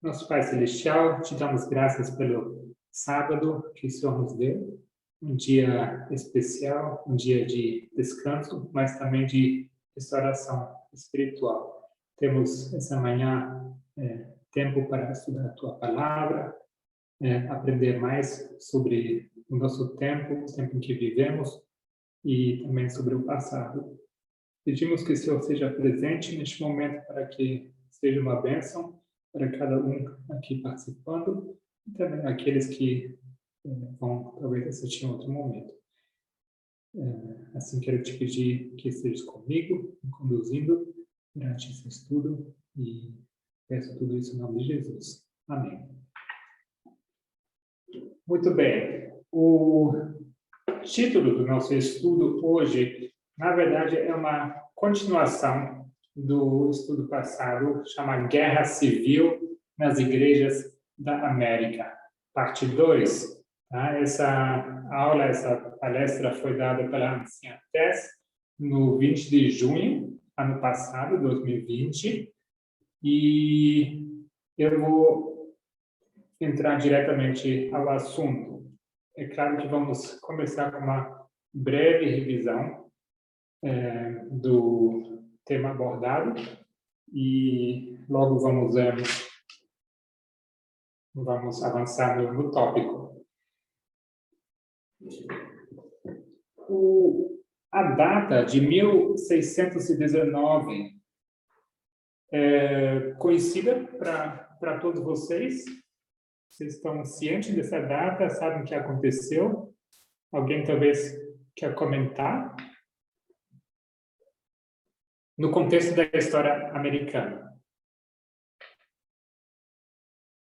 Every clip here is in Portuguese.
Nosso Pai Celestial, te damos graças pelo sábado que o Senhor nos deu, um dia especial, um dia de descanso, mas também de restauração espiritual. Temos essa manhã tempo para estudar a Tua Palavra, aprender mais sobre o nosso tempo, o tempo em que vivemos, e também sobre o passado. Pedimos que o Senhor seja presente neste momento para que seja uma bênção para cada um aqui participando e também aqueles que vão talvez assistir em outro momento. Assim, quero te pedir que estejas comigo, me conduzindo durante esse estudo e peço tudo isso em nome de Jesus. Amém. Muito bem. O título do nosso estudo hoje, na verdade, é uma continuação do estudo passado, chama Guerra Civil nas Igrejas da América, parte 2. Tá? Essa aula, essa palestra foi dada pela Anciã Tess no 20 de junho, ano passado, 2020, e eu vou entrar diretamente ao assunto. É claro que vamos começar com uma breve revisão do tema abordado e logo vamos avançar no tópico. A data de 1619 é conhecida para todos vocês? Vocês estão cientes dessa data? Sabem o que aconteceu? Alguém talvez quer comentar? No contexto da história americana.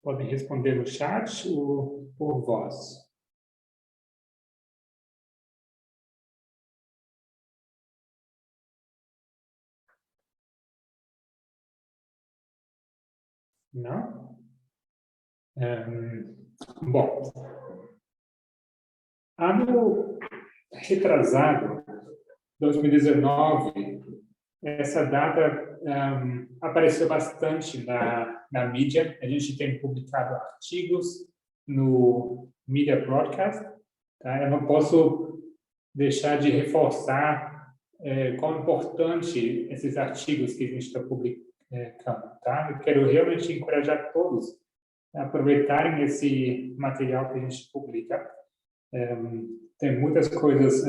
Podem responder no chat ou por voz. Não? Bom, ano retrasado, 2019, essa data apareceu bastante na mídia. A gente tem publicado artigos no Media Broadcast. Tá? Eu não posso deixar de reforçar quão importante esses artigos que a gente está publicando. Tá? Eu quero realmente encorajar todos a aproveitarem esse material que a gente publica. Tem muitas coisas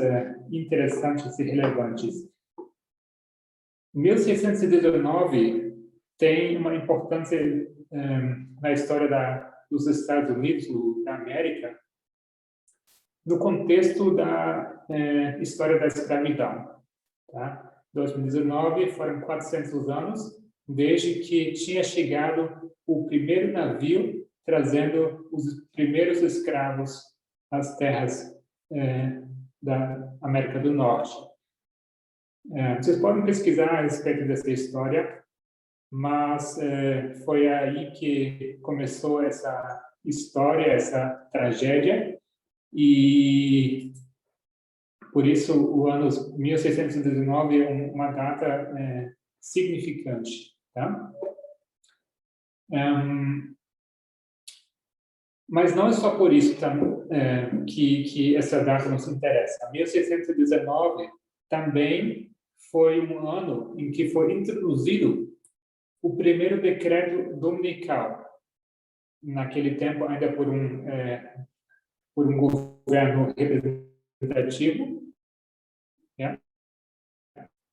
interessantes e relevantes. 1619 tem uma importância na história dos Estados Unidos, da América, no contexto da história da escravidão. Tá? 2019 foram 400 anos desde que tinha chegado o primeiro navio trazendo os primeiros escravos às terras da América do Norte. Vocês podem pesquisar a respeito dessa história, mas foi aí que começou essa história, essa tragédia, e por isso o ano 1619 é uma data significante. Tá? Mas não é só por isso que essa data nos interessa. 1619 também foi um ano em que foi introduzido o primeiro decreto dominical. Naquele tempo, ainda por um governo representativo. Né?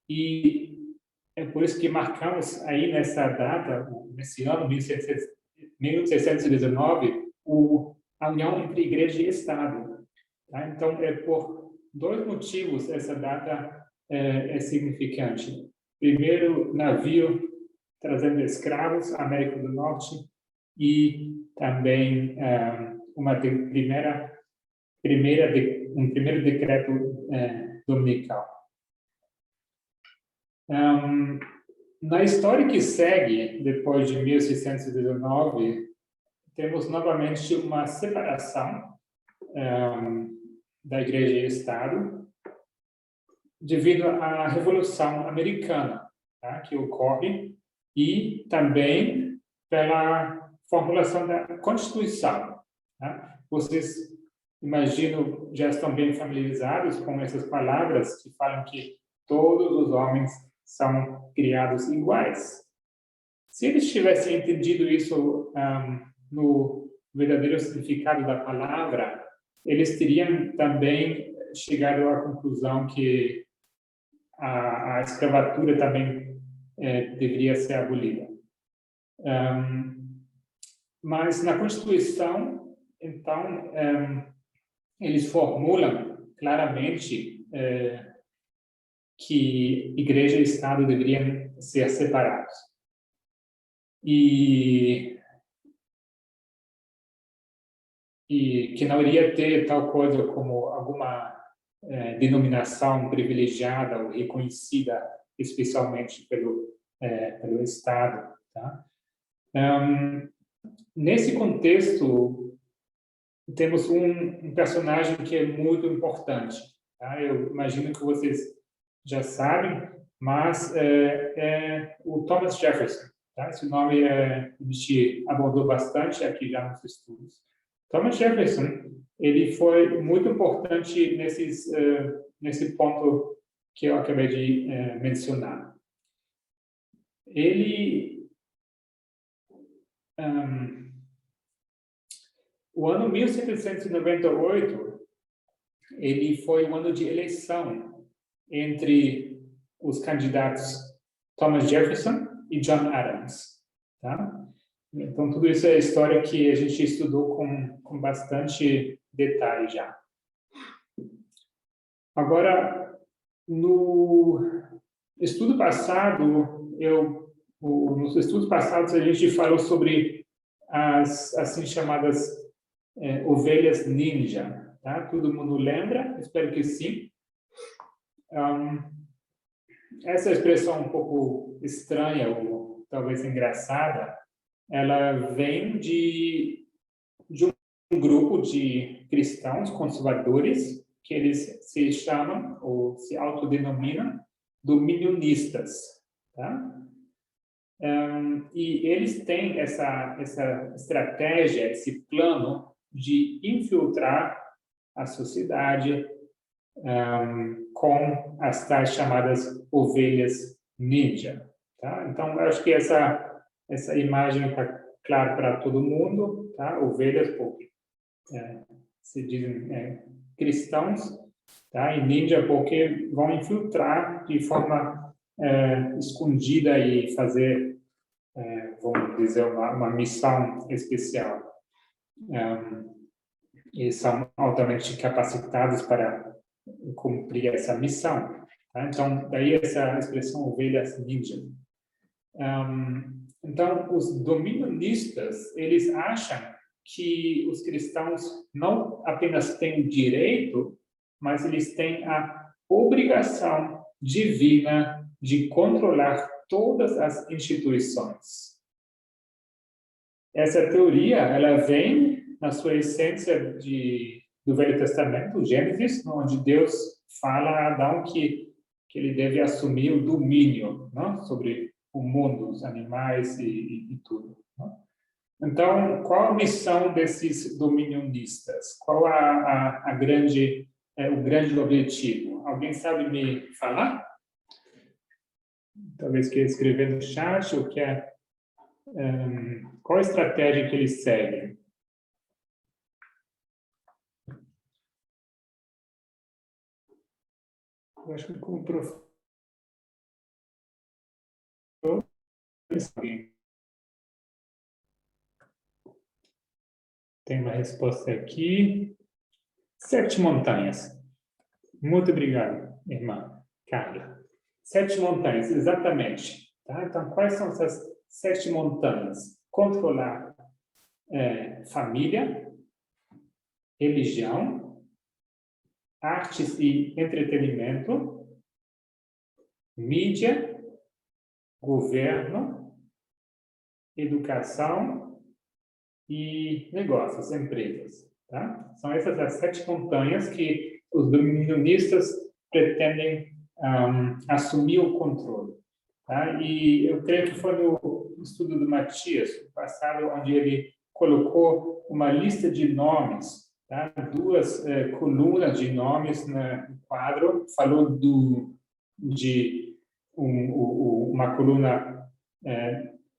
E é por isso que marcamos aí nessa data, nesse ano, 1619, a união entre igreja e Estado. Tá? Então, é por dois motivos essa data é significante. Primeiro, navio trazendo escravos à América do Norte e também um primeiro decreto dominical. Na história que segue, depois de 1619, temos novamente uma separação da Igreja e Estado devido à Revolução Americana, tá, que ocorre, e também pela formulação da Constituição. Tá? Vocês, imagino, já estão bem familiarizados com essas palavras que falam que todos os homens são criados iguais. Se eles tivessem entendido isso no verdadeiro significado da palavra, eles teriam também chegado à conclusão que a escravatura também deveria ser abolida. Mas na Constituição, então, eles formulam claramente que Igreja e Estado deveriam ser separados. E que não iria ter tal coisa como alguma denominação privilegiada ou reconhecida especialmente pelo Estado. Tá? Nesse contexto, temos um personagem que é muito importante. Tá? Eu imagino que vocês já sabem, mas é o Thomas Jefferson. Tá? Esse nome a gente abordou bastante aqui já nos estudos. Thomas Jefferson, ele foi muito importante nesse ponto que eu acabei de mencionar. Ele, o ano 1798, ele foi o ano de eleição entre os candidatos Thomas Jefferson e John Adams. Tá? Então, tudo isso é história que a gente estudou com bastante detalhe já. Agora, no estudo passado, nos estudos passados, a gente falou sobre as assim chamadas ovelhas ninja. Tá? Todo mundo lembra? Espero que sim. Essa expressão um pouco estranha, ou talvez engraçada, ela vem de um grupo de cristãos conservadores que eles se chamam ou se autodenominam dominionistas, tá? E eles têm essa estratégia, esse plano de infiltrar a sociedade com as tais chamadas ovelhas ninja, tá? Então, eu acho que essa imagem está clara para todo mundo, tá? Ovelhas, porque se dizem cristãos, tá? E ninja, porque vão infiltrar de forma escondida e fazer, vamos dizer, uma missão especial. E são altamente capacitados para cumprir essa missão. Tá? Então, daí essa expressão ovelhas ninja. Então, os dominionistas, eles acham que os cristãos não apenas têm o direito, mas eles têm a obrigação divina de controlar todas as instituições. Essa teoria, ela vem na sua essência do Velho Testamento, Gênesis, onde Deus fala a Adão que ele deve assumir o domínio, não? Sobre o mundo, os animais e tudo. Não? Então, qual a missão desses dominionistas? Qual o grande objetivo? Alguém sabe me falar? Talvez queira escrever no chat ou quer... qual a estratégia que eles seguem? Eu acho que como professor tem uma resposta aqui. 7 montanhas. Muito obrigado, irmã Carla. 7 montanhas, exatamente. Tá? Então, quais são essas 7 montanhas? Controlar família, religião, artes e entretenimento, mídia, governo, educação e negócios, empresas. Tá? São essas as 7 montanhas que os dominionistas pretendem assumir o controle. Tá? E eu creio que foi no estudo do Matias, no passado, onde ele colocou uma lista de nomes, tá? Duas colunas de nomes no quadro, falou de uma coluna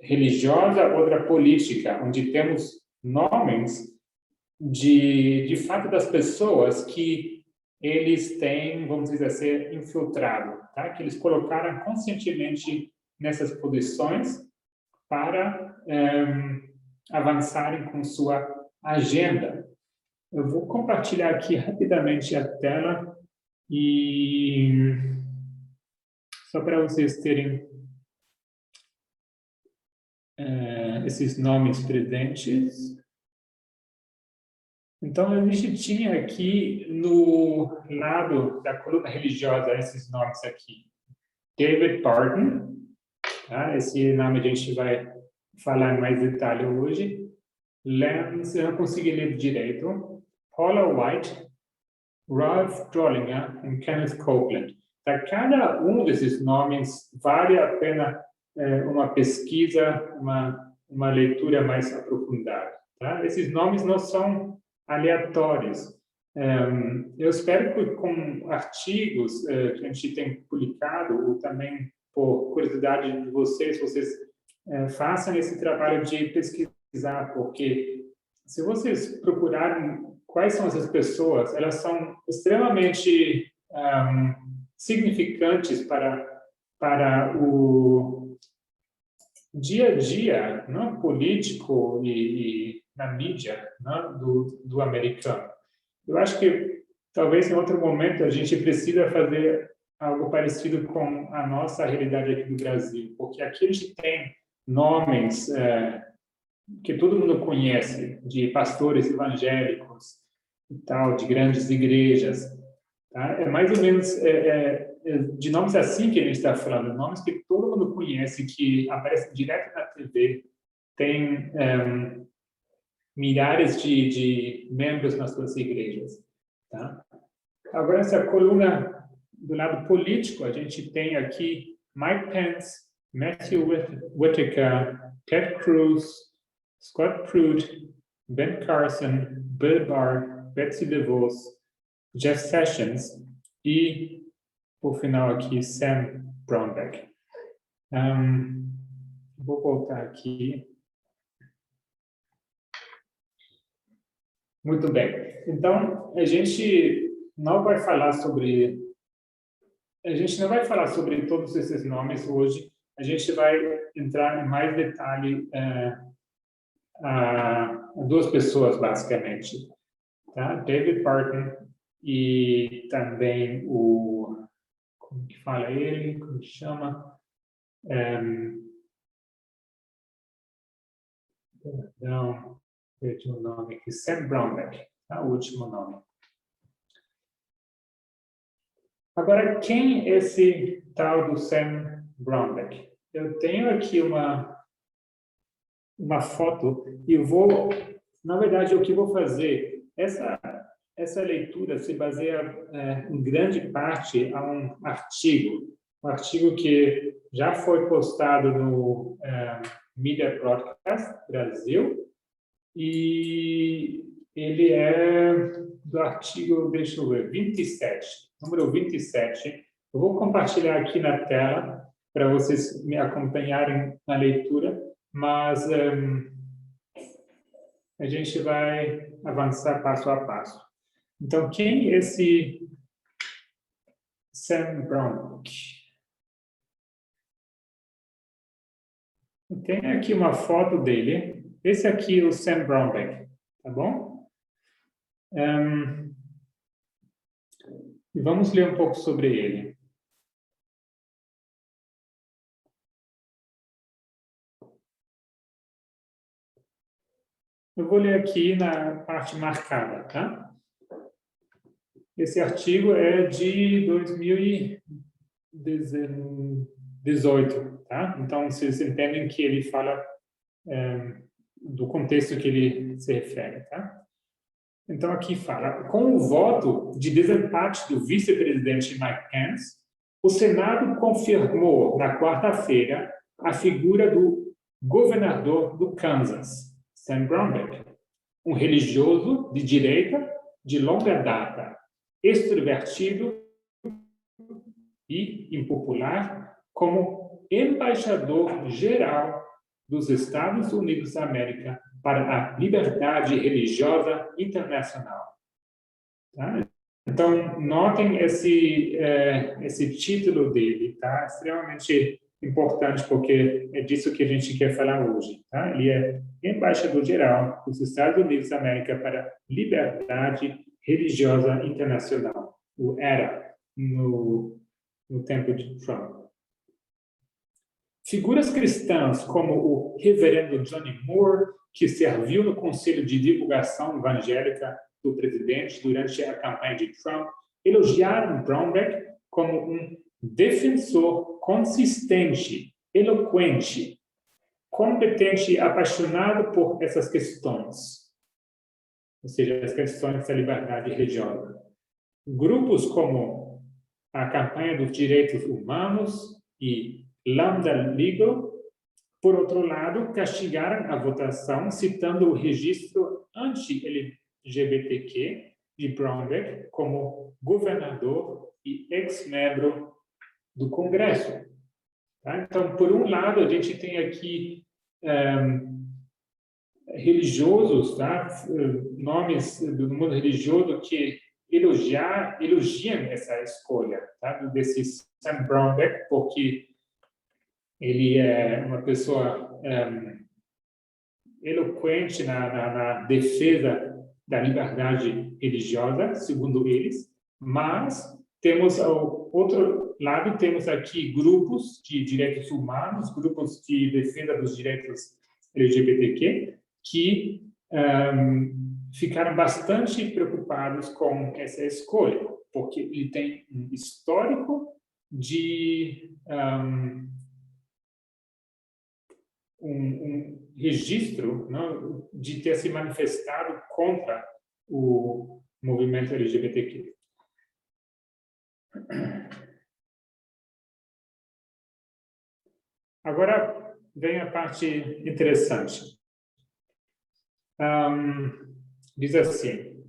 religiosa, outra política, onde temos nomes de fato das pessoas que eles têm, vamos dizer assim, infiltrado, tá? Que eles colocaram conscientemente nessas posições para avançarem com sua agenda. Eu vou compartilhar aqui rapidamente a tela e só para vocês terem esses nomes presentes. Então, a gente tinha aqui no lado da coluna religiosa esses nomes aqui. David Barton, tá? Esse nome a gente vai falar em mais detalhe hoje. Lance, eu não consegui ler direito. Paula White, Ralph Drollinger e Kenneth Copeland. Tá? Cada um desses nomes vale a pena uma pesquisa, uma leitura mais aprofundada. Tá? Esses nomes não são aleatórios. Eu espero que com artigos que a gente tem publicado, ou também por curiosidade de vocês façam esse trabalho de pesquisar, porque se vocês procurarem quais são essas pessoas, elas são extremamente significantes para o dia a dia, não, político e na mídia, não, do americano. Eu acho que talvez em outro momento a gente precisa fazer algo parecido com a nossa realidade aqui do Brasil, porque aqui a gente tem nomes que todo mundo conhece, de pastores evangélicos e tal, de grandes igrejas. Tá? É mais ou menos de nomes assim que a gente está falando, nomes que todo mundo conhece, que aparecem direto na TV, tem milhares de membros nas suas igrejas. Tá? Agora, essa coluna do lado político, a gente tem aqui Mike Pence, Matthew Whitaker, Ted Cruz, Scott Pruitt, Ben Carson, Bill Barr, Betsy DeVos, Jeff Sessions e, por final aqui, Sam Brownback. Vou voltar aqui. Muito bem. Então, a gente não vai falar sobre todos esses nomes hoje. A gente vai entrar em mais detalhe a duas pessoas, basicamente. Tá? David Barton e também como que fala ele? Como que chama? Perdão, perdi o nome aqui. Sam Brownback, tá? O último nome. Agora, quem é esse tal do Sam Brownback? Eu tenho aqui uma foto e eu vou, na verdade, o que eu vou fazer, essa leitura se baseia em grande parte a um artigo que já foi postado no Media Broadcast Brasil, e ele é do artigo, deixa eu ver, 27, número 27. Eu vou compartilhar aqui na tela para vocês me acompanharem na leitura, mas a gente vai avançar passo a passo. Então, quem é esse Sam Brownback? Eu tenho aqui uma foto dele. Esse aqui é o Sam Brownback, tá bom? E vamos ler um pouco sobre ele. Eu vou ler aqui na parte marcada, tá? Esse artigo é de 2018, tá? Então, vocês entendem que ele fala do contexto que ele se refere, tá? Então, aqui fala, com o voto de desempate do vice-presidente Mike Pence, o Senado confirmou, na quarta-feira, a figura do governador do Kansas, Sam Brownback, um religioso de direita de longa data, extrovertido e impopular, como embaixador geral dos Estados Unidos da América para a liberdade religiosa internacional. Tá? Então, notem esse título dele, tá? Extremamente importante, porque é disso que a gente quer falar hoje. Tá? Ele é embaixador geral dos Estados Unidos da América para a liberdade religiosa internacional, o ERA, no tempo de Trump. Figuras cristãs como o reverendo Johnny Moore, que serviu no Conselho de Divulgação Evangélica do presidente durante a campanha de Trump, elogiaram Brownback como um defensor consistente, eloquente, competente e apaixonado por essas questões, ou seja, as questões da liberdade religiosa. Grupos como a campanha dos direitos humanos e Lambda Legal, por outro lado, castigaram a votação citando o registro anti-LGBTQ de Brownback como governador e ex-membro do Congresso. Tá? Então, por um lado, a gente tem aqui religiosos, tá? Nomes do mundo religioso que elogiam essa escolha, tá? Desse Sam Brownback, porque ele é uma pessoa eloquente na defesa da liberdade religiosa, segundo eles, mas temos ao outro lado, temos aqui grupos de direitos humanos, grupos de defesa dos direitos LGBTQ, que ficaram bastante preocupados com essa escolha, porque ele tem um histórico de um registro, não, de ter se manifestado contra o movimento LGBTQ. Agora vem a parte interessante. Diz assim: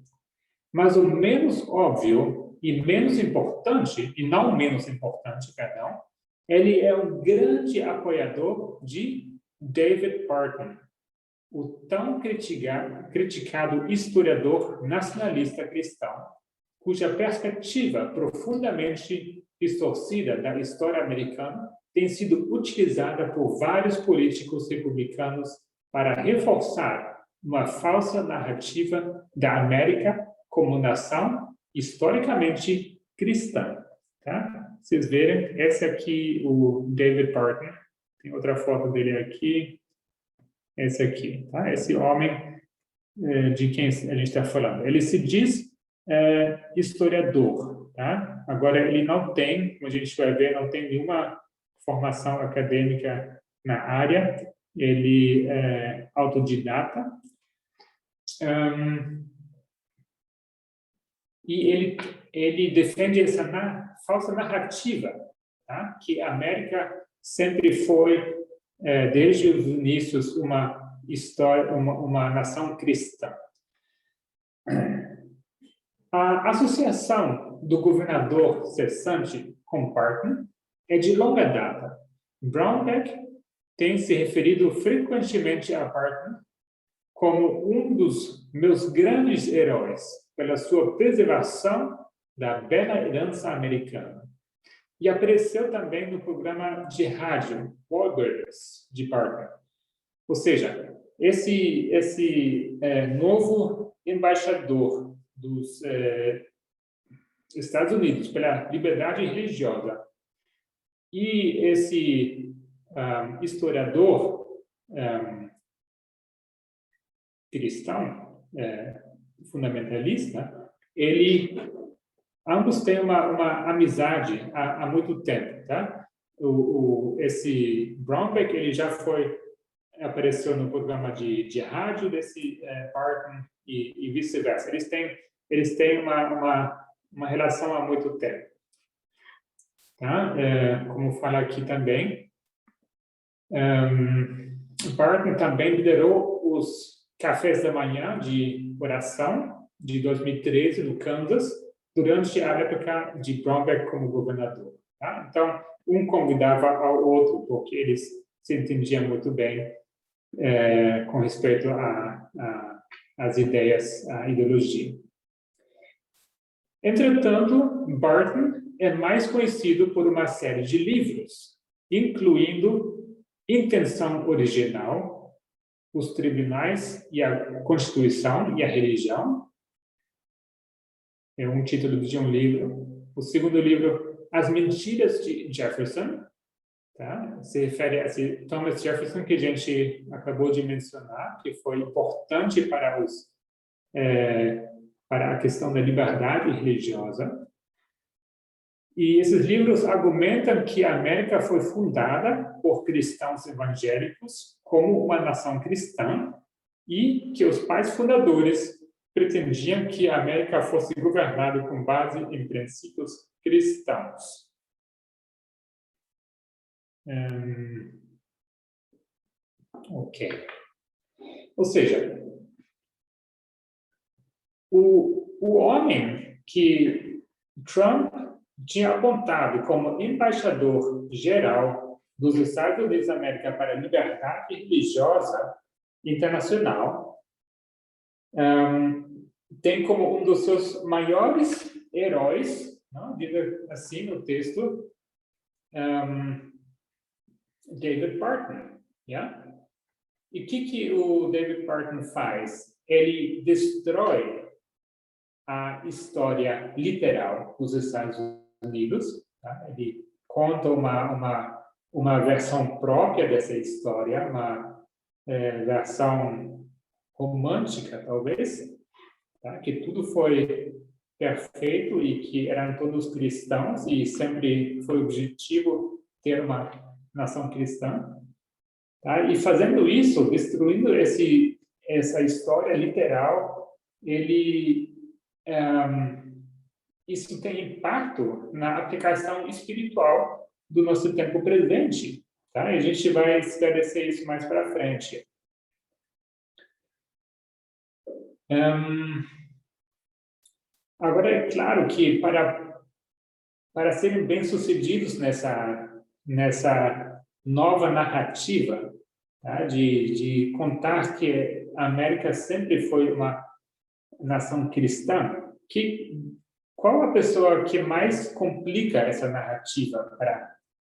mas o menos óbvio e menos importante, e não menos importante, perdão, ele é um grande apoiador de David Parton, o tão criticado historiador nacionalista cristão, cuja perspectiva profundamente distorcida da história americana tem sido utilizada por vários políticos republicanos para reforçar uma falsa narrativa da América como nação historicamente cristã. Tá? Vocês verem, esse aqui, o David Parton, tem outra foto dele aqui, esse aqui, tá? Esse homem de quem a gente está falando. Ele se diz historiador, tá? Agora, ele não tem, como a gente vai ver, não tem nenhuma formação acadêmica na área, ele é autodidata, e ele defende essa falsa narrativa, tá? Que a América sempre foi, desde os inícios, uma história, uma nação cristã. A associação do governador cessante com Parton é de longa data. Brownback tem se referido frequentemente a Parton como um dos meus grandes heróis pela sua preservação da bela herança americana. E apareceu também no programa de rádio Warbirds de Parton. Ou seja, esse novo embaixador dos Estados Unidos pela liberdade religiosa e esse historiador cristão fundamentalista, ambos têm uma amizade há muito tempo, tá? Esse Brownback, ele já apareceu no programa de rádio desse Parton e vice-versa. Eles têm uma relação há muito tempo, tá? Como fala aqui também, Barton também liderou os cafés da manhã de oração de 2013 no Kansas, durante a época de Brownback como governador. Tá? Então, um convidava ao outro, porque eles se entendiam muito bem com respeito às ideias, à ideologia. Entretanto, Barton é mais conhecido por uma série de livros, incluindo Intenção Original, Os Tribunais e a Constituição e a Religião. É um título de um livro. O segundo livro, As Mentiras de Jefferson. Tá? Se refere a esse Thomas Jefferson que a gente acabou de mencionar, que foi importante para a questão da liberdade religiosa. E esses livros argumentam que a América foi fundada por cristãos evangélicos como uma nação cristã e que os pais fundadores pretendiam que a América fosse governada com base em princípios cristãos. Ok. Ou seja, o homem que Trump tinha apontado como embaixador geral dos Estados Unidos da América para a liberdade religiosa internacional, tem como um dos seus maiores heróis, diz assim no texto, David Barton. Yeah? E o que o David Barton faz? Ele destrói a história literal dos Estados Unidos. Tá? Ele conta uma versão própria dessa história, uma versão romântica, talvez, tá? Que tudo foi perfeito e que eram todos cristãos e sempre foi o objetivo ter uma nação cristã. Tá? E fazendo isso, destruindo essa história literal, isso tem impacto na aplicação espiritual do nosso tempo presente. Tá? E a gente vai esclarecer isso mais para frente. Agora, é claro que para serem bem-sucedidos nessa nova narrativa, tá? de contar que a América sempre foi uma nação cristã, qual a pessoa que mais complica essa narrativa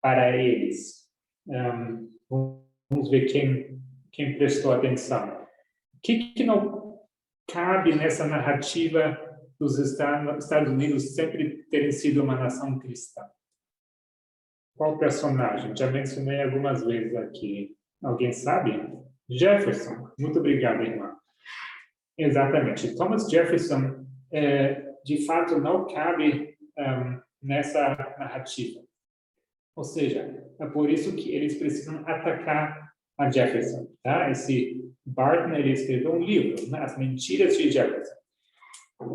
para eles? Vamos ver quem prestou atenção. O que não cabe nessa narrativa dos Estados Unidos sempre terem sido uma nação cristã? Qual personagem? Já mencionei algumas vezes aqui. Alguém sabe? Jefferson. Muito obrigado, irmã. Exatamente. Thomas Jefferson, de fato, não cabe nessa narrativa. Ou seja, é por isso que eles precisam atacar a Jefferson. Tá? Esse Barton, ele escreveu um livro, né? As Mentiras de Jefferson.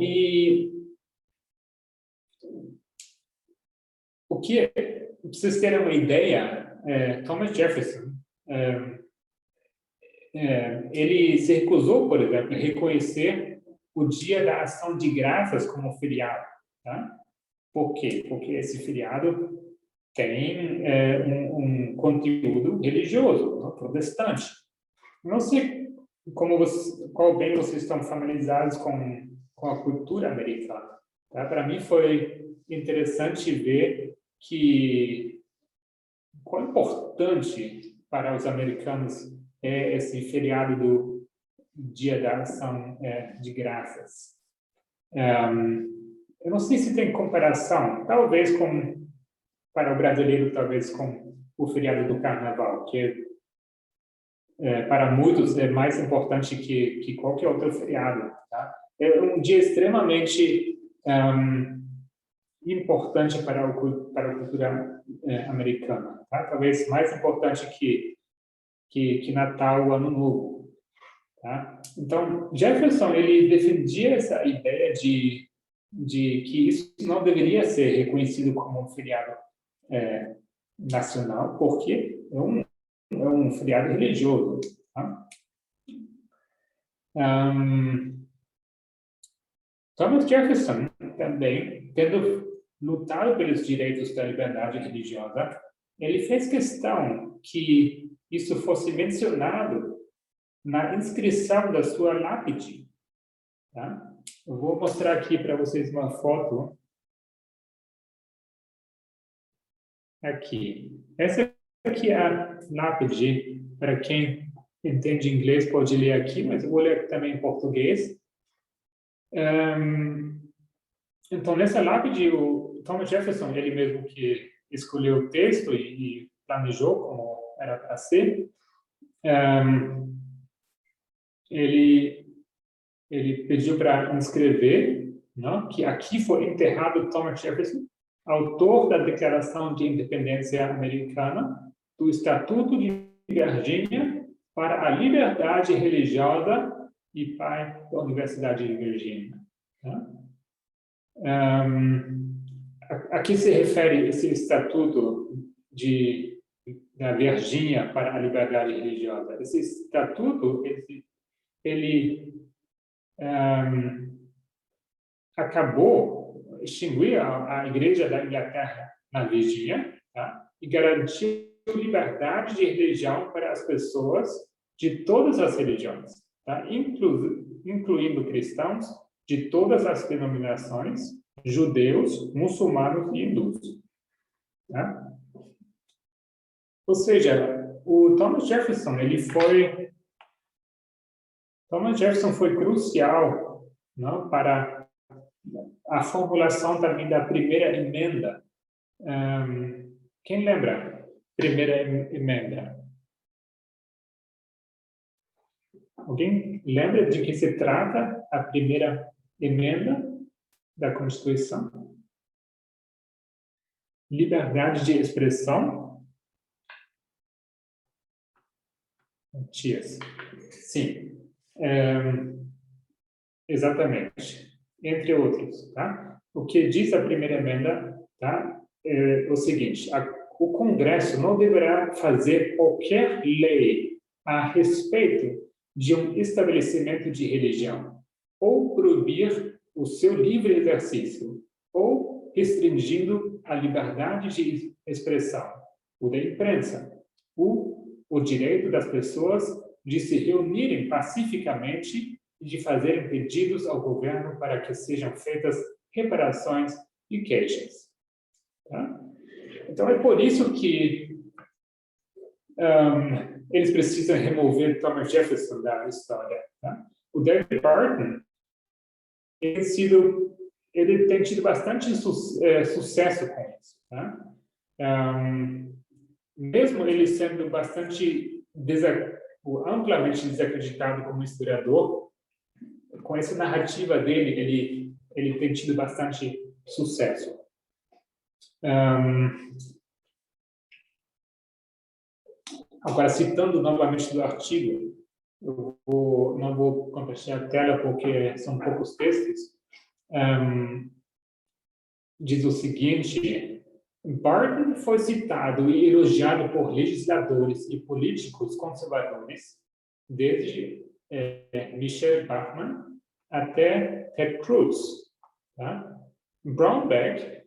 E para vocês terem uma ideia, Thomas Jefferson, ele se recusou, por exemplo, a reconhecer o Dia da Ação de Graças como feriado. Tá? Por quê? Porque esse feriado tem um conteúdo religioso, não? Protestante. Não sei qual bem vocês estão familiarizados com a cultura americana. Tá? Para mim foi interessante ver quão importante para os americanos é esse feriado do Dia da Ação de Graças. Eu não sei se tem comparação, talvez para o brasileiro, talvez com o feriado do Carnaval, que para muitos é mais importante que qualquer outro feriado. Tá? É um dia extremamente importante para a cultura americana, tá? Talvez mais importante que Natal ou Ano Novo. Tá? Então, Jefferson, ele defendia essa ideia de que isso não deveria ser reconhecido como um feriado nacional, porque é um um feriado religioso. Tá? Thomas Jefferson também, tendo lutado pelos direitos da liberdade religiosa, ele fez questão que isso fosse mencionado na inscrição da sua lápide. Tá? Eu vou mostrar aqui para vocês uma foto. Aqui. Essa aqui é a lápide. Para quem entende inglês pode ler aqui, mas eu vou ler também em português. Então, nessa lápide, o Thomas Jefferson, ele mesmo que escolheu o texto e planejou como era para ser, ele pediu para inscrever, não, que aqui foi enterrado Thomas Jefferson, autor da Declaração de Independência Americana, do Estatuto de Virgínia para a Liberdade Religiosa e pai da Universidade de Virgínia. Tá? A que se refere esse Estatuto da Virgínia para a Liberdade Religiosa? Esse Estatuto, ele extinguiu a Igreja da Inglaterra na Virgínia, tá? E garantiu liberdade de religião para as pessoas de todas as religiões, tá? Incluindo cristãos de todas as denominações, judeus, muçulmanos e hindus. Tá? Ou seja, o Thomas Jefferson foi crucial, não, para a formulação também da primeira emenda. Quem lembra? Primeira emenda. Alguém lembra de que se trata a primeira emenda da Constituição? Liberdade de expressão? Matias. Sim. Exatamente. Entre outros, tá? O que diz a primeira emenda, tá? É o seguinte: o Congresso não deverá fazer qualquer lei a respeito de um estabelecimento de religião, ou proibir o seu livre exercício, ou restringindo a liberdade de expressão, ou da imprensa, o direito das pessoas de se reunirem pacificamente e de fazerem pedidos ao governo para que sejam feitas reparações e queixas. Tá? Então, é por isso que eles precisam remover Thomas Jefferson da história. Tá? O David Barton, ele tem tido bastante sucesso com isso. Tá? Mesmo ele sendo bastante amplamente desacreditado como historiador, com essa narrativa dele, ele tem tido bastante sucesso. Agora, citando novamente do artigo, não vou compartilhar a tela porque são poucos textos. Diz o seguinte: Barton foi citado e elogiado por legisladores e políticos conservadores, desde Michel Bachmann até Ted Cruz. Tá? Brownback,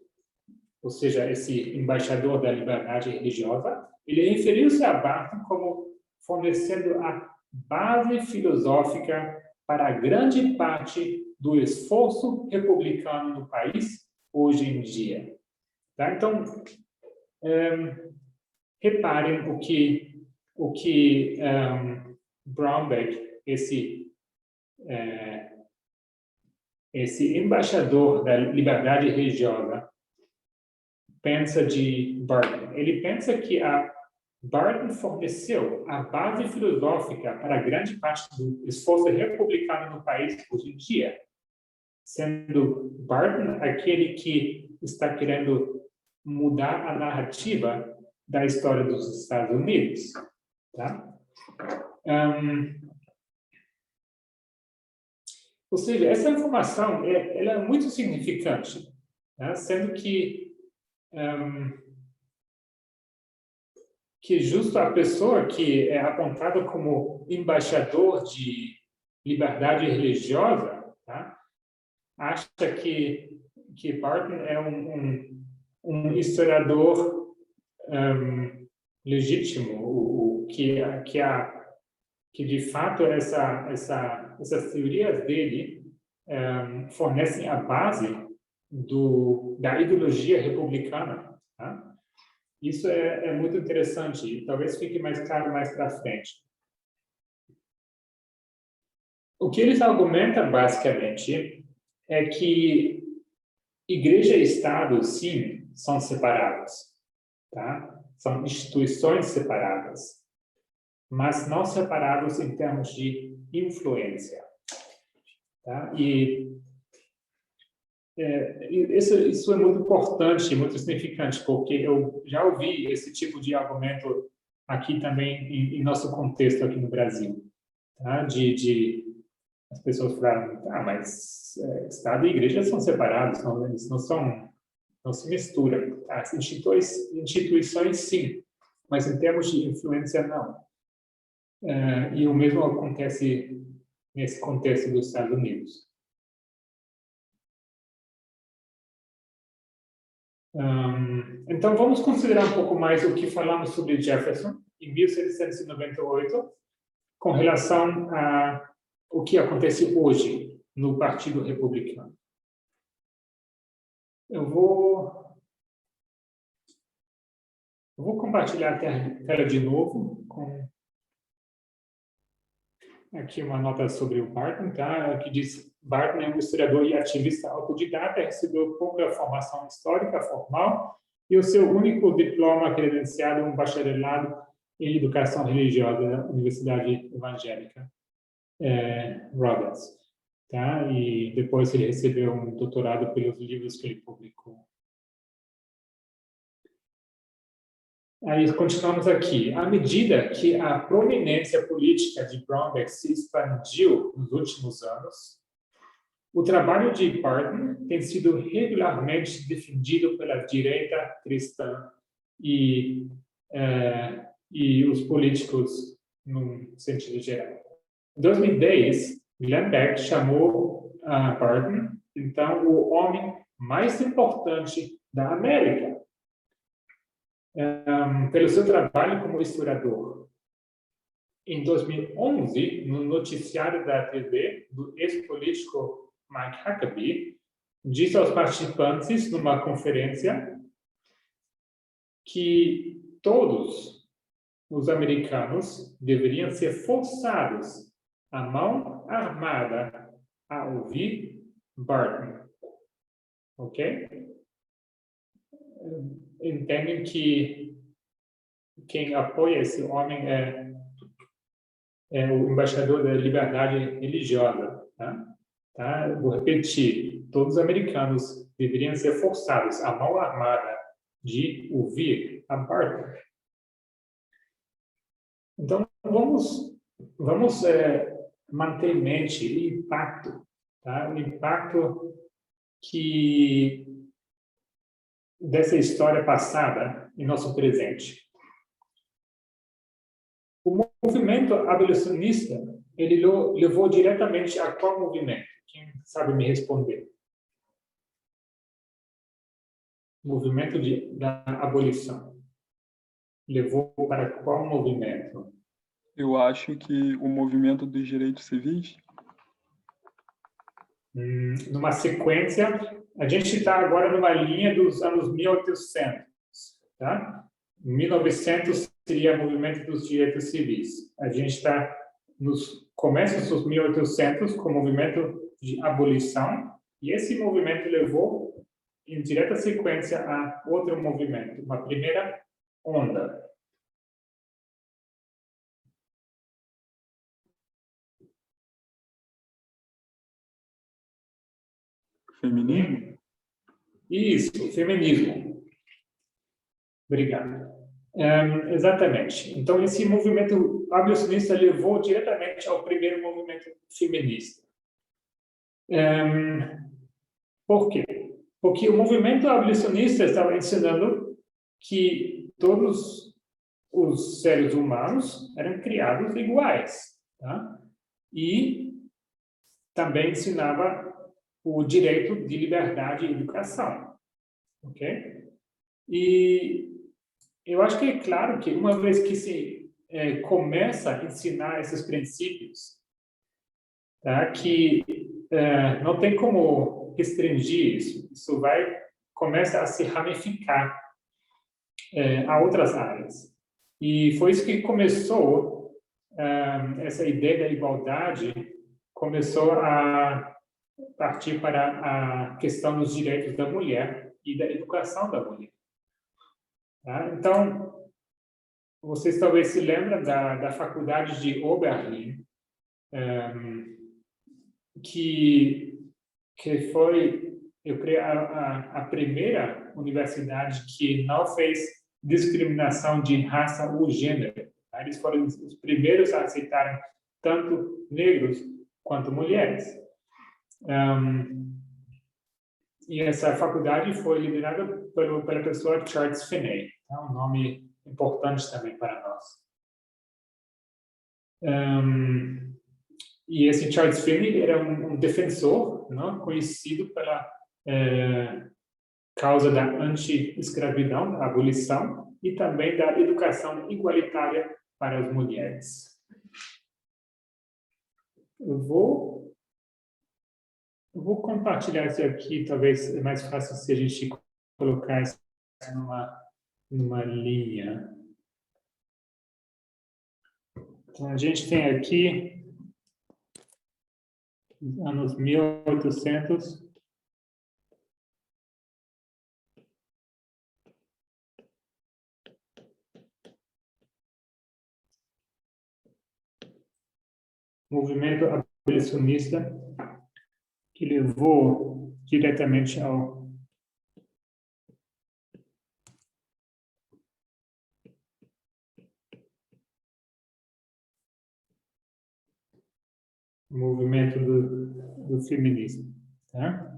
ou seja, esse embaixador da liberdade religiosa, ele referiu-se a Barton como fornecendo a base filosófica para a grande parte do esforço republicano no país hoje em dia. Tá? Então, reparem o que Brownback, esse embaixador da liberdade religiosa, pensa de Barton. Ele pensa que Barton forneceu a base filosófica para grande parte do esforço republicano no país hoje em dia, sendo Barton aquele que está querendo mudar a narrativa da história dos Estados Unidos. Tá? Ou seja, essa informação ela é muito significante, tá? Sendo que que justo a pessoa que é apontada como embaixador de liberdade religiosa, tá? Acha que Barton é um historiador legítimo, que de fato essas teorias dele fornecem a base da ideologia republicana. Tá? Isso é muito interessante e talvez fique mais claro mais para frente. O que eles argumentam, basicamente, é que igreja e Estado, sim, são separados. Tá? São instituições separadas, mas não separados em termos de influência. Tá? E isso é muito importante, muito significante, porque eu já ouvi esse tipo de argumento aqui também em nosso contexto aqui no Brasil, tá? As pessoas falaram, mas Estado e Igreja são separados, eles não se misturam. As instituições sim, mas em termos de influência não. E o mesmo acontece nesse contexto dos Estados Unidos. Então, vamos considerar um pouco mais o que falamos sobre Jefferson em 1798, com relação a o que acontece hoje no Partido Republicano. Eu vou compartilhar a tela de novo com aqui uma nota sobre o Barton, tá? Que diz: Barton é um historiador e ativista autodidata, recebeu pouca formação histórica formal e o seu único diploma credenciado é um bacharelado em educação religiosa da Universidade Evangélica Roberts, tá? E depois ele recebeu um doutorado pelos livros que ele publicou. Aí continuamos aqui. À medida que a prominência política de Brombeck se expandiu nos últimos anos, o trabalho de Barton tem sido regularmente defendido pela direita cristã e os políticos num sentido geral. Em 2010, Glenn Beck chamou Barton, então, o homem mais importante da América, pelo seu trabalho como historiador. Em 2011, no noticiário da TV do ex-político Mike Huckabee, disse aos participantes numa conferência que todos os americanos deveriam ser forçados à mão armada a ouvir Barton. Ok? Entendem que quem apoia esse homem é o embaixador da liberdade religiosa. Tá? Vou repetir: todos os americanos deveriam ser forçados à mão armada de ouvir a Barton. Então, vamos manter em mente o impacto, tá? O impacto dessa história passada em nosso presente. O movimento abolicionista, ele levou diretamente a qual movimento? Quem sabe me responder? O movimento da abolição. Levou para qual movimento? Eu acho que o movimento dos direitos civis. Numa sequência, a gente está agora numa linha dos anos 1800, tá? 1900 seria o movimento dos direitos civis. A gente está nos começos dos 1800 com o movimento de abolição, e esse movimento levou em direta sequência a outro movimento, uma primeira onda. Feminismo? Isso, feminismo. Obrigado. Exatamente. Então, esse movimento abolicionista levou diretamente ao primeiro movimento feminista. Por quê? Porque o movimento abolicionista estava ensinando que todos os seres humanos eram criados iguais, tá? E também ensinava o direito de liberdade e educação, ok? E eu acho que é claro que uma vez que se começa a ensinar esses princípios, tá? Que não tem como restringir isso. Isso começa a se ramificar a outras áreas. E foi isso que começou, essa ideia da igualdade começou a partir para a questão dos direitos da mulher e da educação da mulher. Tá? Então, vocês talvez se lembram da faculdade de Oberlin, que foi, eu creio, a primeira universidade que não fez discriminação de raça ou gênero. Tá? Eles foram os primeiros a aceitarem tanto negros quanto mulheres. E essa faculdade foi liderada pela pessoa Charles Finney, tá? Um nome importante também para nós. E esse Charles Finney era um defensor, não? Conhecido pela causa da anti-escravidão, da abolição, e também da educação igualitária para as mulheres. Eu vou compartilhar isso aqui, talvez é mais fácil se a gente colocar isso numa linha. Então, a gente tem aqui anos 1800, movimento abolicionista que levou diretamente ao movimento do feminismo, tá?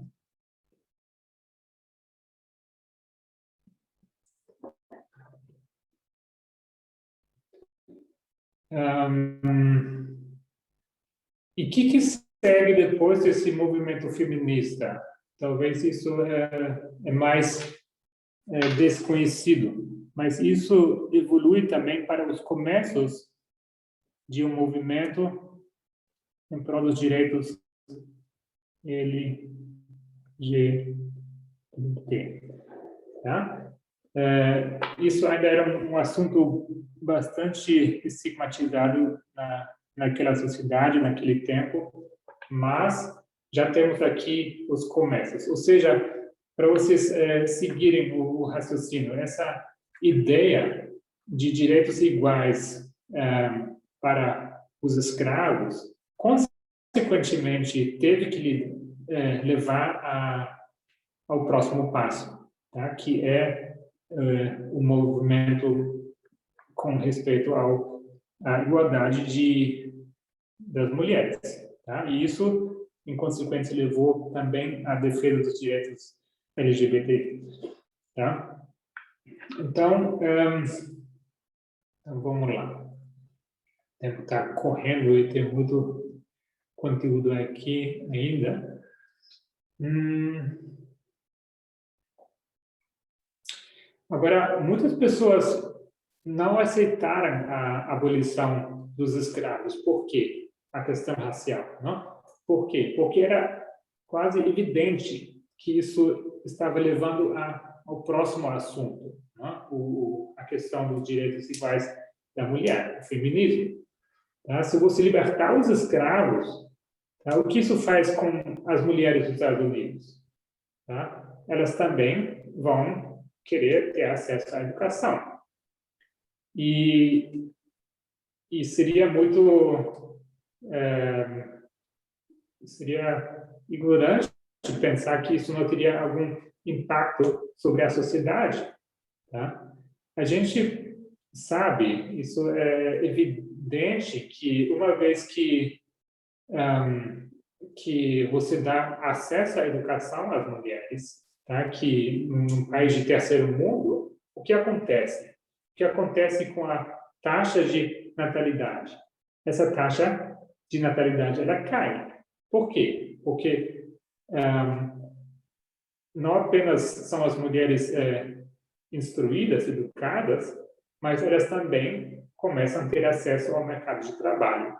E o que segue depois desse movimento feminista? Talvez isso é mais desconhecido, mas isso evolui também para os começos de um movimento em prol dos direitos LGBT, tá? Isso ainda era um assunto bastante estigmatizado naquela sociedade, naquele tempo, mas já temos aqui os começos. Ou seja, para vocês seguirem o raciocínio, essa ideia de direitos iguais para os escravos, consequentemente, teve que levar ao próximo passo, tá? Que é o movimento com respeito à igualdade das mulheres, tá? E isso, em consequência, levou também à defesa dos direitos LGBT, tá? Então, vamos lá. O tempo está correndo e tem muito conteúdo aqui ainda. Agora, muitas pessoas não aceitaram a abolição dos escravos. Por quê? A questão racial, não? Por quê? Porque era quase evidente que isso estava levando ao próximo assunto, não? A questão dos direitos iguais da mulher, o feminismo. Tá? Se você libertar os escravos, tá? O que isso faz com as mulheres dos Estados Unidos? Tá? Elas também vão querer ter acesso à educação. E seria muito seria ignorante pensar que isso não teria algum impacto sobre a sociedade, tá? A gente sabe, isso é evidente, que uma vez que você dá acesso à educação às mulheres, tá? Que num país de terceiro mundo, o que acontece? que acontece com a taxa de natalidade? Essa taxa de natalidade, ela cai. Por quê? Porque não apenas são as mulheres instruídas, educadas, mas elas também começam a ter acesso ao mercado de trabalho,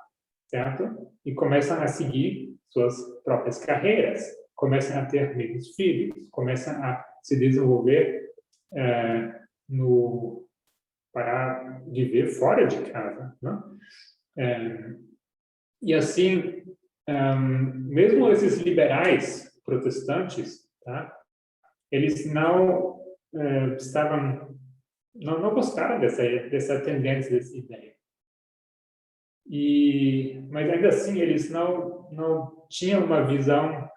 certo? E começam a seguir suas próprias carreiras, começam a ter menos filhos, começam a se desenvolver para viver fora de casa, né? E assim, mesmo esses liberais protestantes, tá? Eles não não gostaram dessa tendência, dessa ideia. Mas ainda assim eles não tinham uma visão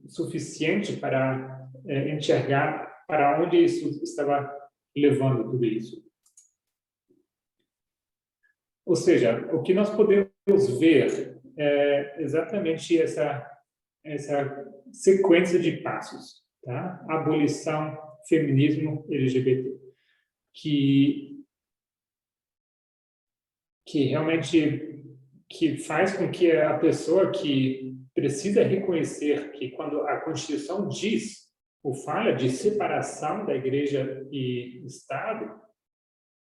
suficiente para enxergar para onde isso estava levando tudo isso. Ou seja, o que nós podemos ver é exatamente essa sequência de passos, tá? Abolição, feminismo, LGBT, que realmente faz com que a pessoa que precisa reconhecer que quando a Constituição diz ou fala de separação da Igreja e Estado,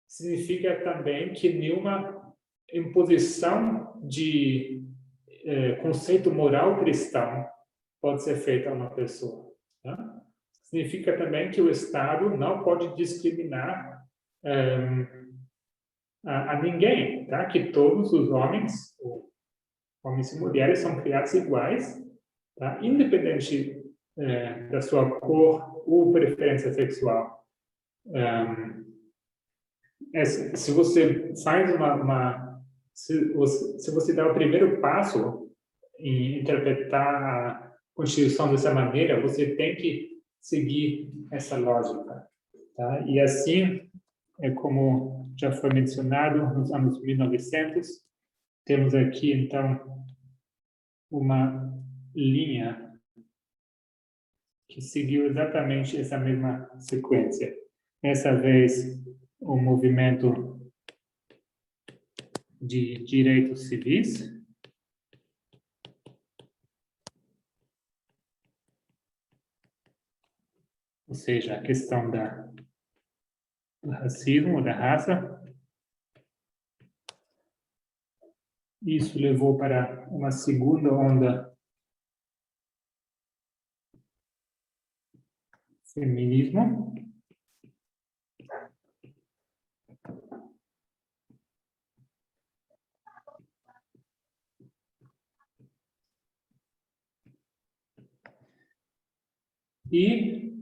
significa também que nenhuma imposição de conceito moral cristão pode ser feita a uma pessoa. Tá? Significa também que o Estado não pode discriminar a ninguém, tá? Que todos os homens e mulheres são criados iguais, tá? Independente da sua cor ou preferência sexual. Se você faz se você dá o primeiro passo em interpretar a Constituição dessa maneira, você tem que seguir essa lógica, tá? E assim, como já foi mencionado, nos anos 1900, temos aqui, então, uma linha que seguiu exatamente essa mesma sequência. Dessa vez, o movimento de direitos civis, ou seja, a questão do racismo, da raça. Isso levou para uma segunda onda feminismo. E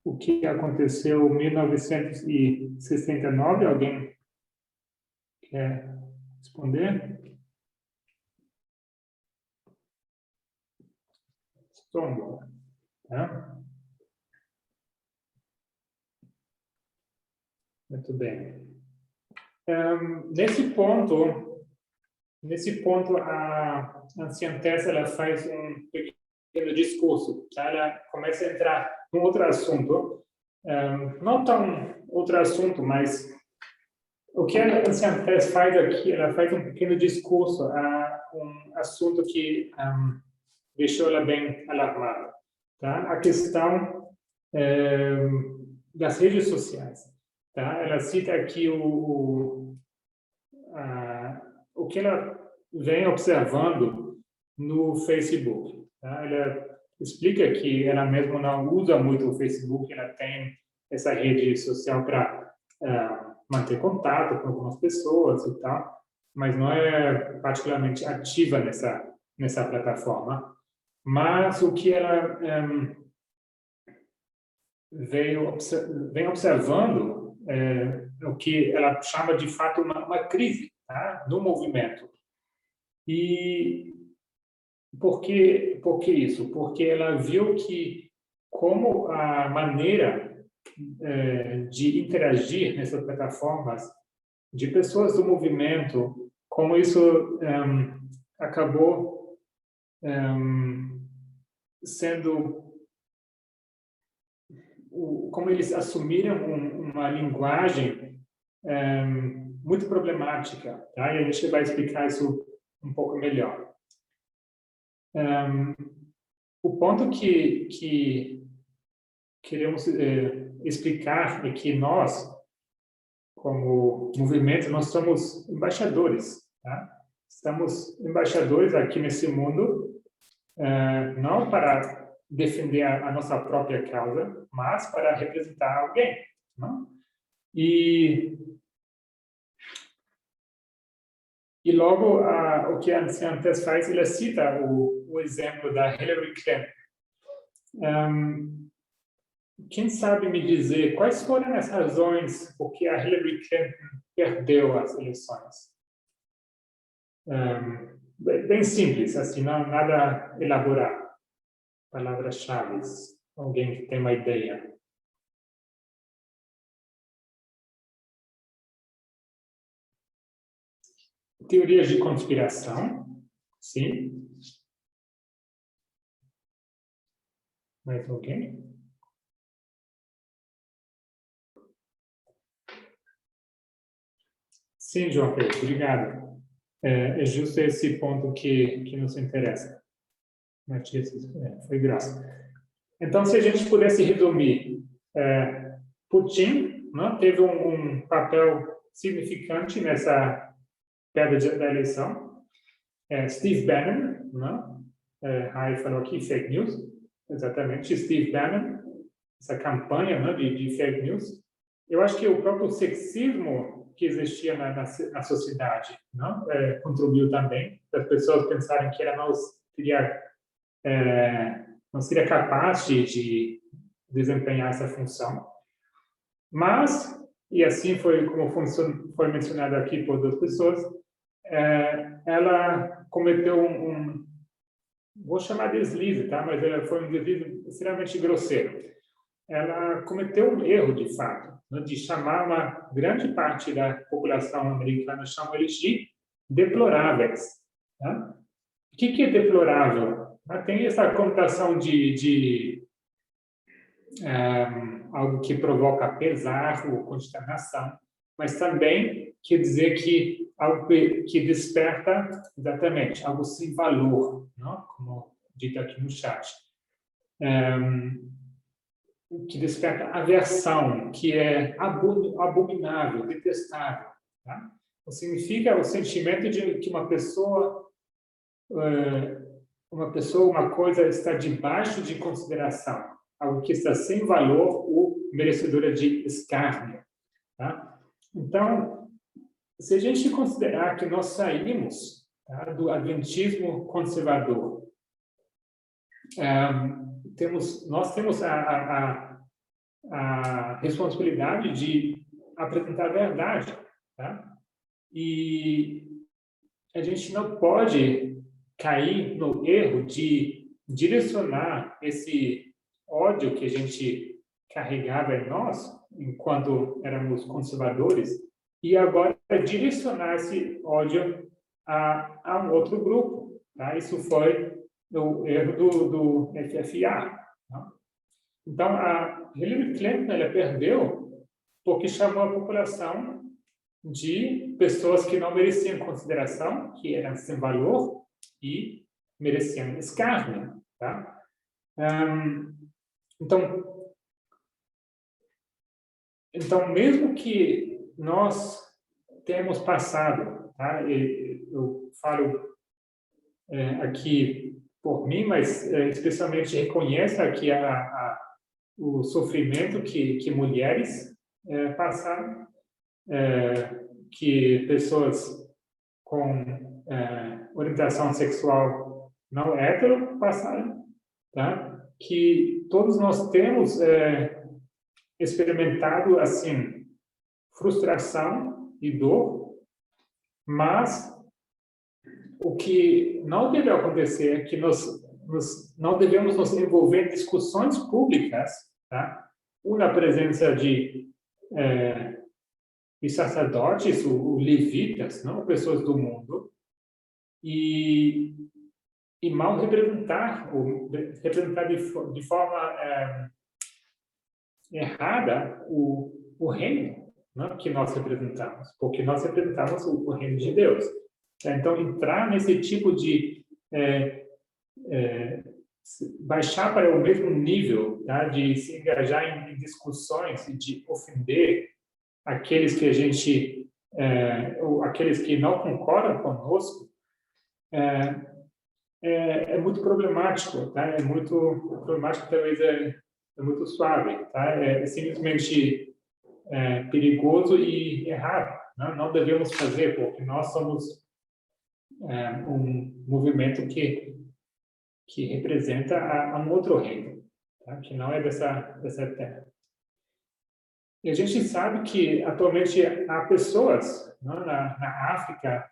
o que aconteceu em 1969? Alguém quer responder? Stonewall, tá? Muito bem. Nesse ponto, a anciã Tessa ela faz um pequeno discurso, tá? Ela começa a entrar num outro assunto, não tão outro assunto, mas o que a anciã Tessa faz aqui, ela faz um pequeno discurso a um assunto que deixou ela bem alarmada, tá? A questão das redes sociais, tá? Ela cita aqui o que ela vem observando no Facebook, tá? Ela explica que ela mesma não usa muito o Facebook, ela tem essa rede social para manter contato com algumas pessoas e tal, mas não é particularmente ativa nessa plataforma. Mas o que ela vem observando o que ela chama de fato uma crise, tá? No movimento. E por que isso? Porque ela viu que como a maneira de interagir nessas plataformas de pessoas do movimento, como isso acabou sendo como eles assumiram uma linguagem muito problemática, tá? E a gente vai explicar isso um pouco melhor. O ponto que queremos explicar é que nós, como movimento, nós somos embaixadores, tá? Estamos embaixadores aqui nesse mundo, não para defender a nossa própria causa, mas para representar alguém, não? E logo, o que a Ciantes faz, ele cita o exemplo da Hillary Clinton. Quem sabe me dizer quais foram as razões por que a Hillary Clinton perdeu as eleições? Bem simples, assim, não nada elaborado. Palavras-chave. Alguém que tem uma ideia? Teorias de conspiração, sim. Mais alguém? Sim, João Pedro, obrigado. É justo esse ponto que nos interessa. Matias, foi graça. Então, se a gente pudesse resumir, Putin, não, teve um papel significante nessa perda da eleição. Steve Bannon, não? Rai falou aqui, fake news. Exatamente, Steve Bannon, essa campanha, não, de fake news. Eu acho que o próprio sexismo que existia na sociedade, não, contribuiu também, para as pessoas pensarem que ela não seria capaz de desempenhar essa função. Mas, e assim foi como foi mencionado aqui por duas pessoas, ela cometeu vou chamar de deslize, tá? Mas foi um deslize extremamente grosseiro. Ela cometeu um erro, de fato, né, de chamar uma grande parte da população americana, chamam eles de deploráveis. Tá? O que é deplorável? Tem essa conotação de algo que provoca pesar ou consternação, mas também quer dizer que algo que desperta, exatamente, algo sem valor, não? Como dito aqui no chat. Que desperta aversão, que é abominável, detestável. Tá? Significa o sentimento de que uma uma coisa está debaixo de consideração, algo que está sem valor ou merecedora de escárnio. Tá? Então, se a gente considerar que nós saímos, tá, do adventismo conservador, nós temos a responsabilidade de apresentar a verdade, tá? E a gente não pode cair no erro de direcionar esse ódio que a gente carregava em nós, enquanto éramos conservadores, e agora direcionar esse ódio a um outro grupo. Tá? Isso foi o erro do FFA. Tá? Então, a Hillary Clinton ela perdeu porque chamou a população de pessoas que não mereciam consideração, que eram sem valor e mereciam escárnio. Tá? Então, mesmo que nós temos passado, tá? Eu falo aqui por mim, mas especialmente reconheço aqui o sofrimento que mulheres passaram, que pessoas com orientação sexual não hétero passaram, tá? Que todos nós temos experimentado assim frustração e dor, mas o que não deve acontecer é que nós não devemos nos envolver em discussões públicas, tá? Na presença de sacerdotes, ou levitas, não pessoas do mundo, e mal representar, ou representar de forma errada o reino, né, que nós representamos, porque nós representamos o reino de Deus. Então, entrar nesse tipo de baixar para o mesmo nível, tá, de se engajar em discussões e de ofender aqueles que a gente, ou aqueles que não concordam conosco, é muito problemático, tá? É muito problemático, talvez é muito suave, tá? É simplesmente perigoso e errado. Não devemos fazer, porque nós somos um movimento que representa a um outro reino, tá? Que não é dessa terra. E a gente sabe que atualmente há pessoas, né, na África,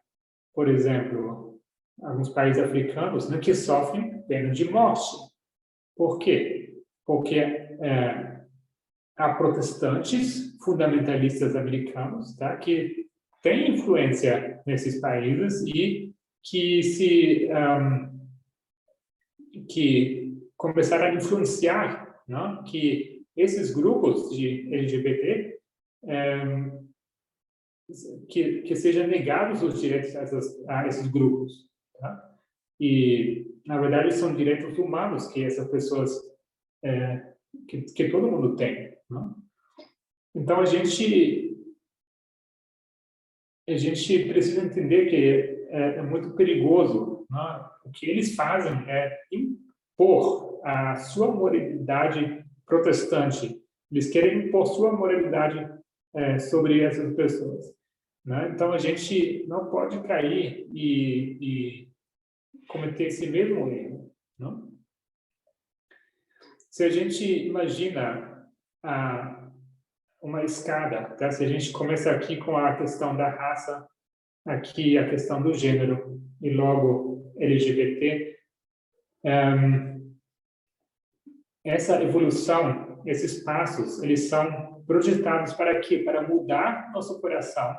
por exemplo, alguns países africanos, né, que sofrem pena de morte. Por quê? Porque há protestantes fundamentalistas americanos, tá, que têm influência nesses países e que começaram a influenciar, né, que esses grupos de LGBT que sejam negados os direitos a esses grupos, tá? E na verdade são direitos humanos que essas pessoas que todo mundo tem, né? Então a gente precisa entender que é muito perigoso, né? O que eles fazem é impor a sua moralidade protestante. Eles querem impor sua moralidade sobre essas pessoas, né? Então a gente não pode cair e cometer esse mesmo erro, não? Se a gente imagina uma escada, tá? Se a gente começa aqui com a questão da raça, aqui a questão do gênero e logo LGBT, essa evolução, esses passos, eles são projetados para quê? Para mudar nosso coração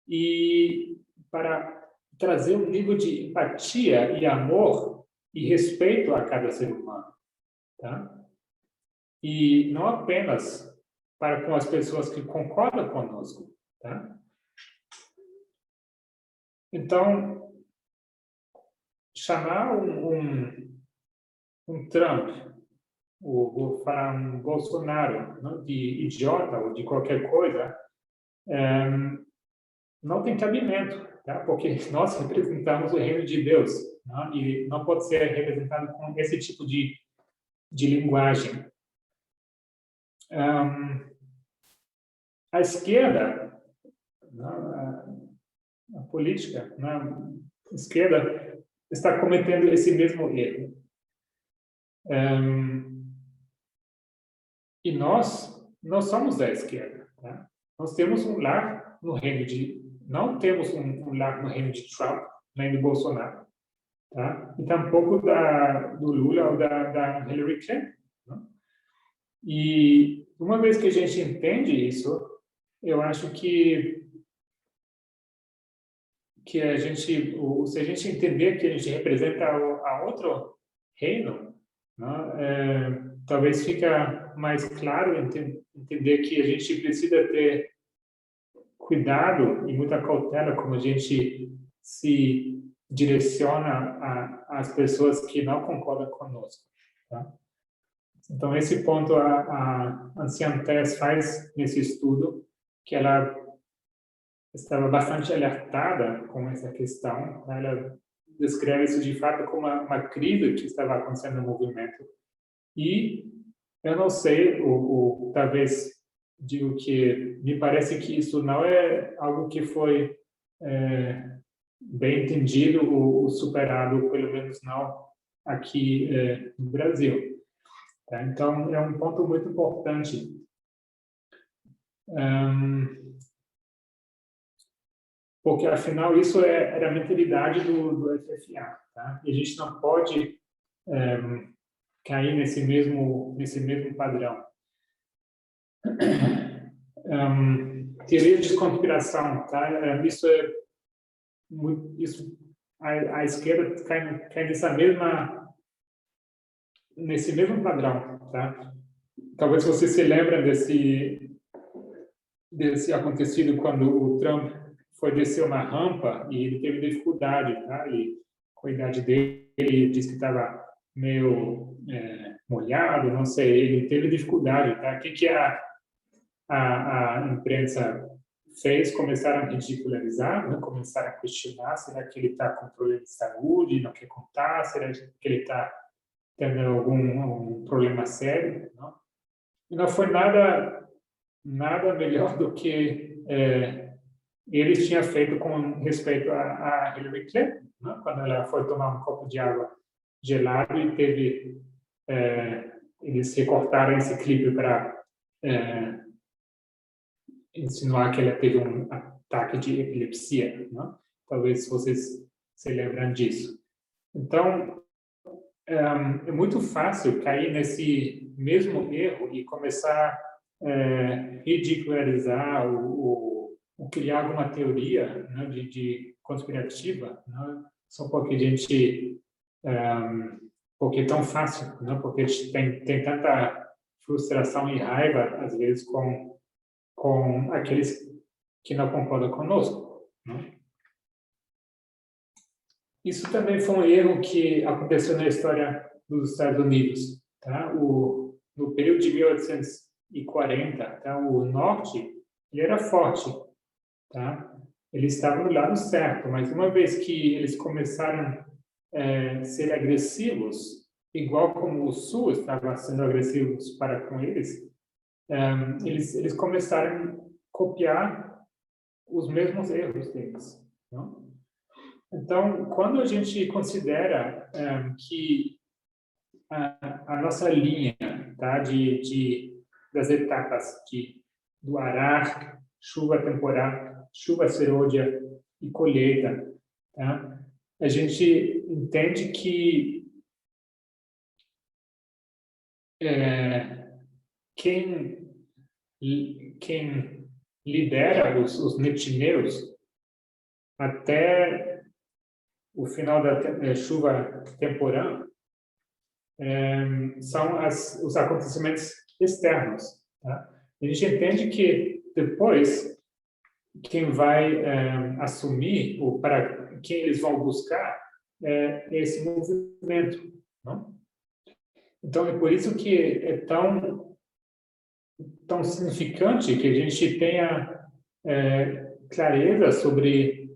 e para trazer um nível de empatia e amor e respeito a cada ser humano, tá? E não apenas para com as pessoas que concordam conosco, tá? Então, chamar um Trump, ou vou falar um Bolsonaro, não, de idiota ou de qualquer coisa, não tem cabimento, tá? Porque nós representamos o reino de Deus, não? E não pode ser representado com esse tipo de linguagem. A esquerda, a política, a esquerda está cometendo esse mesmo erro. E nós somos da esquerda, tá? Nós temos um lar no reino não temos um lar no reino de Trump, nem do Bolsonaro, tá? E tampouco do Lula ou da Hillary Clinton, né? E uma vez que a gente entende isso, eu acho que a gente, se a gente entender que a gente representa a outro reino, né, talvez fica mais claro entender que a gente precisa ter cuidado e muita cautela como a gente se direciona às pessoas que não concordam conosco, tá? Então, esse ponto a anciã Tess faz nesse estudo, que ela estava bastante alertada com essa questão. Ela descreve isso de fato como uma crise que estava acontecendo no movimento. E eu não sei, talvez digo que me parece que isso não é algo que foi bem entendido ou superado, pelo menos não aqui no Brasil. Tá? Então, é um ponto muito importante. Porque, afinal, isso era a mentalidade do FFA. Tá? E a gente não pode cair nesse mesmo padrão. Teoria de conspiração, tá? Isso a esquerda cai nesse mesmo padrão, tá? talvez você se lembre desse acontecido quando o Trump foi descer uma rampa e ele teve dificuldade, tá? E com a idade dele, ele disse que estava meio molhado, não sei, ele teve dificuldade, tá? O que a imprensa fez? Começaram a ridicularizar, né? Começaram a questionar, será que ele está com problema de saúde, não quer contar, será que ele está tendo algum problema sério? Não? E não foi nada melhor do que eles tinham feito com respeito a Hillary Clinton, né? Quando ela foi tomar um copo de água gelado e teve eles recortaram esse clipe para insinuar que ela teve um ataque de epilepsia, né? Talvez vocês se lembram disso. Então, é muito fácil cair nesse mesmo erro e começar a ridicularizar ou criar alguma teoria, né, de conspirativa, né, só porque a gente porque é tão fácil, né, porque a gente tem tanta frustração e raiva às vezes com aqueles que não concordam conosco, né? Isso também foi um erro que aconteceu na história dos Estados Unidos, tá? No período de 1840, tá? O norte ele era forte, tá? Eles estavam no lado certo, mas uma vez que eles começaram a ser agressivos, igual como o sul estava sendo agressivos para com eles, eles começaram a copiar os mesmos erros deles, não? Então, quando a gente considera que a nossa linha, tá, das etapas do arar, chuva temporal, chuva serôdia e colheita, tá, a gente entende que quem lidera os netineus até o final da chuva temporã são os acontecimentos externos. Tá? A gente entende que depois quem vai assumir ou para quem eles vão buscar é esse movimento. Não? Então é por isso que é tão significante que a gente tenha clareza sobre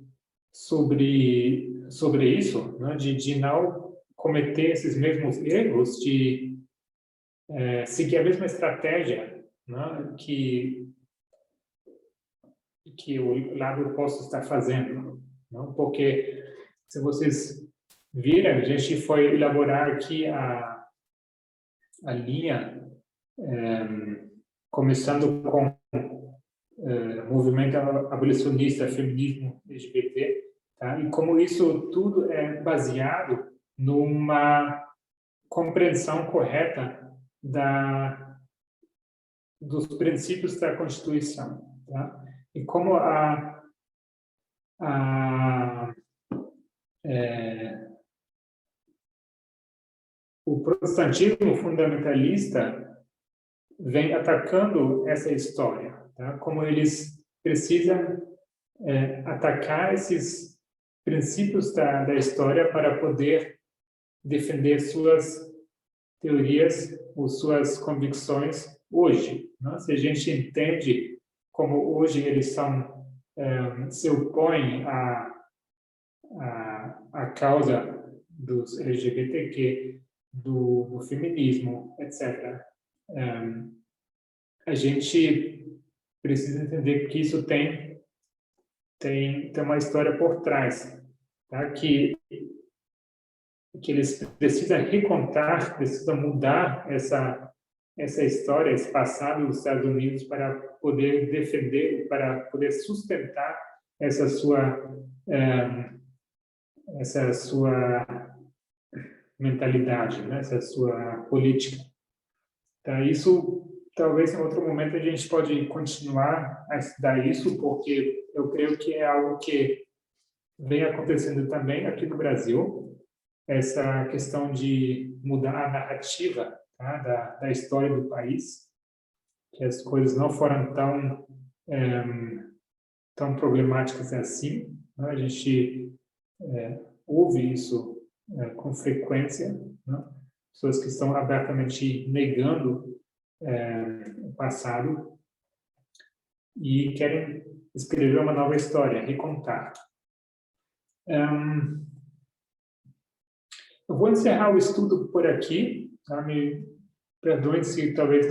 isso, né? de não cometer esses mesmos erros, de seguir a mesma estratégia, né? que o lado oposto está fazendo. Não? Porque, se vocês viram, a gente foi elaborar aqui a linha, começando com movimento abolicionista, feminismo LGBT, tá? E como isso tudo é baseado numa compreensão correta dos princípios da Constituição, tá? E como o protestantismo fundamentalista vem atacando essa história, tá? Como eles precisam atacar esses princípios da história para poder defender suas teorias ou suas convicções hoje, né? Se a gente entende como hoje eles se opõem à causa dos LGBTQ, do feminismo, etc. A gente precisa entender que isso tem uma história por trás, tá? Que eles precisam recontar, precisam mudar essa história, esse passado dos Estados Unidos para poder defender, para poder sustentar essa sua mentalidade, né? Essa sua política. Tá? Isso, talvez em outro momento a gente pode continuar a estudar isso, porque eu creio que é algo que vem acontecendo também aqui no Brasil, essa questão de mudar a narrativa, tá, da história do país, que as coisas não foram tão problemáticas assim, né? A gente ouve isso com frequência, né? Pessoas que estão abertamente negando o passado e querem escrever uma nova história, recontar. Eu vou encerrar o estudo por aqui. Tá? Me perdoem se talvez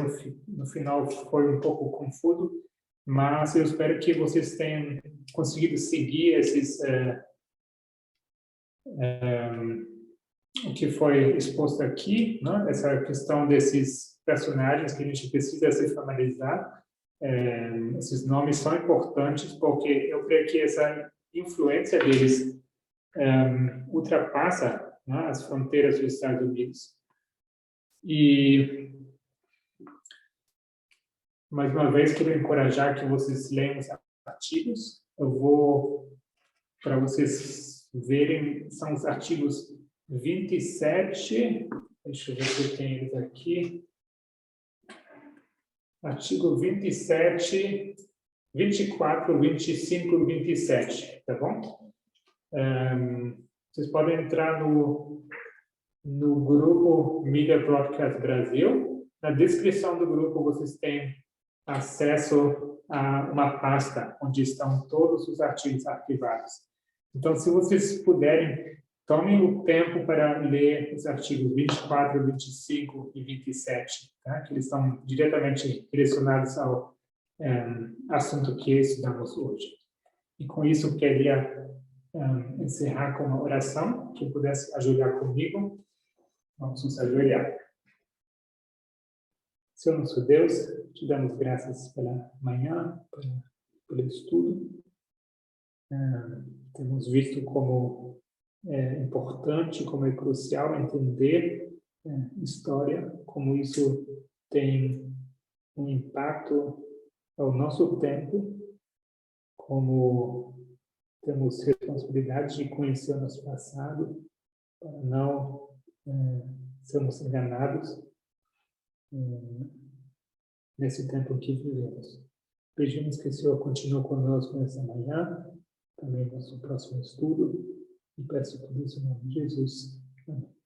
no final foi um pouco confuso, mas eu espero que vocês tenham conseguido seguir o que foi exposto aqui, né? Essa questão desses personagens que a gente precisa se familiarizar. Esses nomes são importantes porque eu creio que essa influência deles ultrapassa, né, as fronteiras dos Estados Unidos. E, mais uma vez, quero encorajar que vocês leiam os artigos. Eu vou, para vocês verem, são os artigos 27, deixa eu ver se eu tenho eles aqui. Artigo 27, 24, 25 e 27, tá bom? Vocês podem entrar no grupo Media Broadcast Brasil. Na descrição do grupo vocês têm acesso a uma pasta onde estão todos os artigos arquivados. Então, se vocês puderem, tomem o tempo para ler os artigos 24, 25 e 27, tá? Que eles estão diretamente relacionados ao assunto que estudamos hoje. E com isso, eu queria encerrar com uma oração, que pudesse ajudar comigo. Vamos nos ajoelhar. Senhor nosso Deus, te damos graças pela manhã, pelo estudo. Temos visto como é importante, como é crucial entender história, como isso tem um impacto ao nosso tempo, como temos responsabilidade de conhecer o nosso passado, para não sermos enganados nesse tempo que vivemos. Pedimos que o Senhor continue conosco nessa manhã, também no nosso próximo estudo, e peço tudo isso em nome de Jesus. Amém.